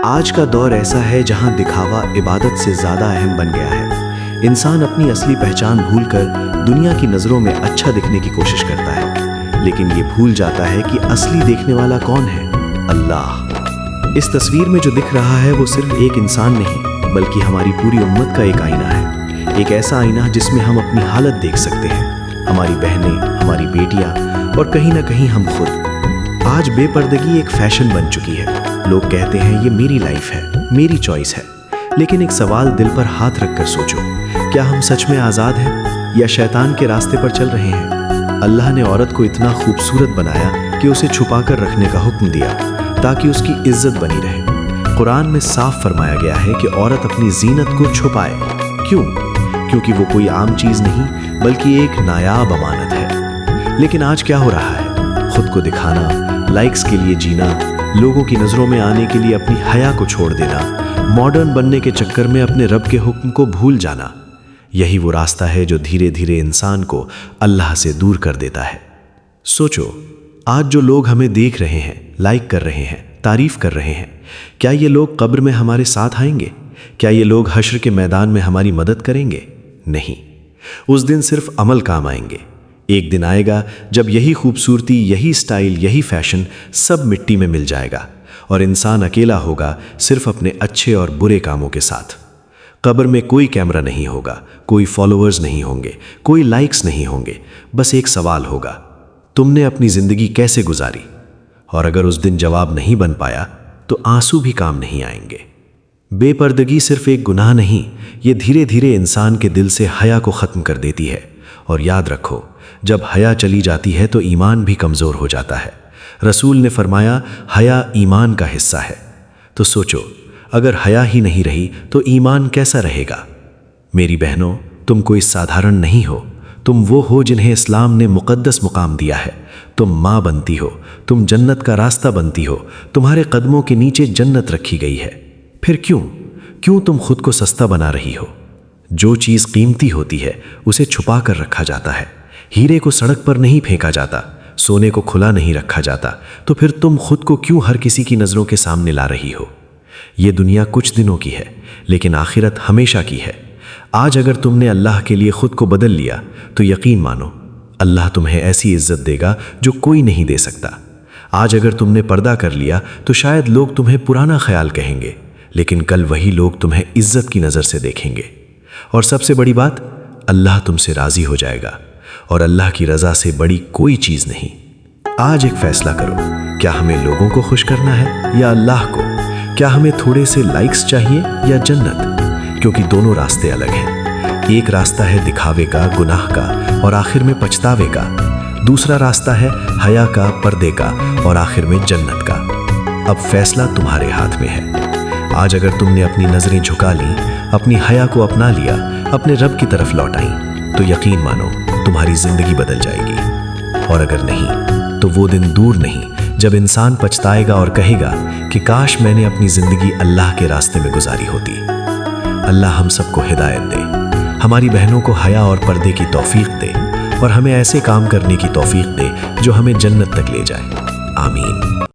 آج کا دور ایسا ہے جہاں دکھاوا عبادت سے زیادہ اہم بن گیا ہے۔ انسان اپنی اصلی پہچان بھول کر دنیا کی نظروں میں اچھا دکھنے کی کوشش کرتا ہے، لیکن یہ بھول جاتا ہے کہ اصلی دیکھنے والا کون ہے؟ اللہ۔ اس تصویر میں جو دکھ رہا ہے وہ صرف ایک انسان نہیں بلکہ ہماری پوری امت کا ایک آئینہ ہے، ایک ایسا آئینہ جس میں ہم اپنی حالت دیکھ سکتے ہیں، ہماری بہنیں، ہماری بیٹیاں اور کہیں نہ کہیں ہم خود۔ آج بے پردگی ایک فیشن بن چکی ہے۔ لوگ کہتے ہیں یہ میری لائف ہے، میری چوائس ہے، لیکن ایک سوال دل پر ہاتھ رکھ کر سوچو، کیا ہم سچ میں آزاد ہیں یا شیطان کے راستے پر چل رہے ہیں؟ اللہ نے عورت کو اتنا خوبصورت بنایا کہ اسے چھپا کر رکھنے کا حکم دیا تاکہ اس کی عزت بنی رہے۔ قرآن میں صاف فرمایا گیا ہے کہ عورت اپنی زینت کو چھپائے۔ کیوں؟ کیونکہ وہ کوئی عام چیز نہیں بلکہ ایک نایاب امانت ہے۔ لیکن آج کیا ہو رہا ہے؟ خود کو دکھانا، لائکس کے لیے جینا، لوگوں کی نظروں میں آنے کے لیے اپنی حیا کو چھوڑ دینا، ماڈرن بننے کے چکر میں اپنے رب کے حکم کو بھول جانا، یہی وہ راستہ ہے جو دھیرے دھیرے انسان کو اللہ سے دور کر دیتا ہے۔ سوچو، آج جو لوگ ہمیں دیکھ رہے ہیں، لائک کر رہے ہیں، تعریف کر رہے ہیں، کیا یہ لوگ قبر میں ہمارے ساتھ آئیں گے؟ کیا یہ لوگ حشر کے میدان میں ہماری مدد کریں گے؟ نہیں، اس دن صرف عمل کام آئیں گے۔ ایک دن آئے گا جب یہی خوبصورتی، یہی سٹائل، یہی فیشن سب مٹی میں مل جائے گا اور انسان اکیلا ہوگا صرف اپنے اچھے اور برے کاموں کے ساتھ۔ قبر میں کوئی کیمرہ نہیں ہوگا، کوئی فالوورز نہیں ہوں گے، کوئی لائکس نہیں ہوں گے، بس ایک سوال ہوگا، تم نے اپنی زندگی کیسے گزاری؟ اور اگر اس دن جواب نہیں بن پایا تو آنسو بھی کام نہیں آئیں گے۔ بے پردگی صرف ایک گناہ نہیں، یہ دھیرے دھیرے انسان کے دل سے حیا کو ختم کر دیتی ہے۔ اور یاد رکھو، جب حیا چلی جاتی ہے تو ایمان بھی کمزور ہو جاتا ہے۔ رسول نے فرمایا، حیا ایمان کا حصہ ہے۔ تو سوچو، اگر حیا ہی نہیں رہی تو ایمان کیسا رہے گا؟ میری بہنوں، تم کوئی سادھارن نہیں ہو، تم وہ ہو جنہیں اسلام نے مقدس مقام دیا ہے۔ تم ماں بنتی ہو، تم جنت کا راستہ بنتی ہو، تمہارے قدموں کے نیچے جنت رکھی گئی ہے۔ پھر کیوں تم خود کو سستا بنا رہی ہو؟ جو چیز قیمتی ہوتی ہے اسے چھپا کر رکھا جاتا ہے۔ ہیرے کو سڑک پر نہیں پھینکا جاتا، سونے کو کھلا نہیں رکھا جاتا، تو پھر تم خود کو کیوں ہر کسی کی نظروں کے سامنے لا رہی ہو؟ یہ دنیا کچھ دنوں کی ہے لیکن آخرت ہمیشہ کی ہے۔ آج اگر تم نے اللہ کے لیے خود کو بدل لیا تو یقین مانو، اللہ تمہیں ایسی عزت دے گا جو کوئی نہیں دے سکتا۔ آج اگر تم نے پردہ کر لیا تو شاید لوگ تمہیں پرانا خیال کہیں گے، لیکن کل وہی لوگ تمہیں عزت کی نظر سے دیکھیں گے۔ اور سب سے بڑی بات، اللہ تم سے راضی ہو جائے گا، اور اللہ کی رضا سے بڑی کوئی چیز نہیں۔ آج ایک فیصلہ کرو، کیا ہمیں لوگوں کو خوش کرنا ہے یا اللہ کو؟ کیا ہمیں تھوڑے سے لائکس چاہیے یا جنت؟ کیونکہ دونوں راستے الگ ہیں۔ ایک راستہ ہے دکھاوے کا، گناہ کا اور آخر میں پچھتاوے کا۔ دوسرا راستہ ہے حیا کا، پردے کا اور آخر میں جنت کا۔ اب فیصلہ تمہارے ہاتھ میں ہے۔ آج اگر تم نے اپنی نظریں جھکا لیں، اپنی حیا کو اپنا لیا، اپنے رب کی طرف لوٹ آئیں، تو یقین مانو تمہاری زندگی بدل جائے گی۔ اور اگر نہیں تو وہ دن دور نہیں جب انسان پچھتائے گا اور کہے گا کہ کاش میں نے اپنی زندگی اللہ کے راستے میں گزاری ہوتی۔ اللہ ہم سب کو ہدایت دے، ہماری بہنوں کو حیا اور پردے کی توفیق دے، اور ہمیں ایسے کام کرنے کی توفیق دے جو ہمیں جنت تک لے جائے۔ آمین۔